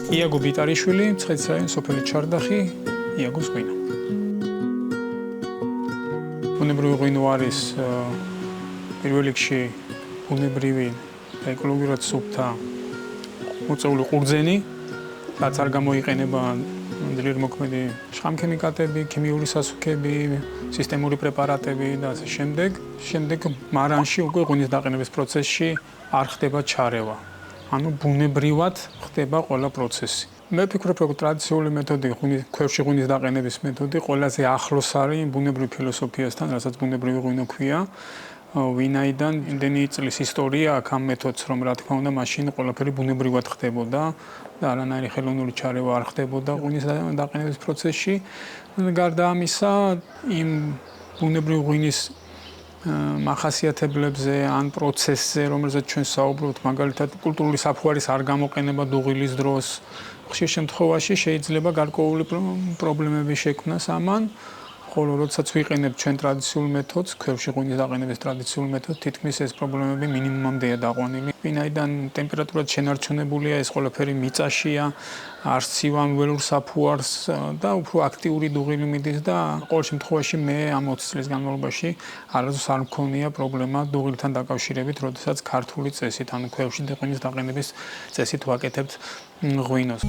იაგო ბიტარიშვილი, მცხეთის რაიონის სოფელი ჩარდახი, იაგოს ღვინო. ბუნებრივი ღვინო არის პირველ რიგში ბუნებრივი და ეკოლოგიურად სუფთა მოწეული ყურძენი, რაც არ გამოიყენება ძლიერ მოქმედი შხამქემიკატები, ქიმიური სასუქები, სისტემური პრეპარატები და ასე შემდეგ. შემდეგ მარანში უკვე ღვინის დაყენების პროცესში არ ხდება ჩარევა. ანუ ბუნებრივად ხდება ყველა პროცესი. მე ვფიქრობ, რომ ტრადიციული მეთოდი, ქვევში ღვინის დაყენების მეთოდი ყველაზე ახლოს არის ბუნებრივ ფილოსოფიასთან, რასაც ბუნებრივი ღვინო ქვია. ვინაიდან იმდენი წლის ისტორია აქვს ამ მეთოდს, რომ რა თქმა უნდა, მაშინ ყველაფერი ბუნებრივად ხდებოდა და არანაირი ხელოვნური ჩარევა არ ხდებოდა ღვინის დაყენების პროცესში. გარდა ამისა, იმ ბუნებრივი ღვინის მახასიათებლებზე ან პროცესზე, რომელზეც ჩვენ საუბრობთ, მაგალითად, კულტურული საფუარის არ გამოყენება დუღილის დროს, ხშირ შემთხვევაში შეიძლება გარკვეული პრობლემები შექმნას ამან. ხოლო როდესაც ვიყენებთ ჩვენ ტრადიციულ მეთოდს, ქვევში ღვინის დაყენების ტრადიციულ მეთოდს, თითქმის ეს პრობლემები მინიმუმამდეა დაყვანილი. ვინაიდან ტემპერატურა შენარჩუნებულია, ეს ყველაფერი მიწაშია, არ სცივამ ველურ საფუარს და უფრო აქტიური დუღილი მიდის და ყოველ შემთხვევაში მე ამ 20 წლის განმავლობაში არასდროს არ მქონია პრობლემა დუღილთან დაკავშირებით, როდესაც ქართული წესით, ანუ ქვევში ღვინის დაყენების წესით ვაკეთებთ ღვინოს.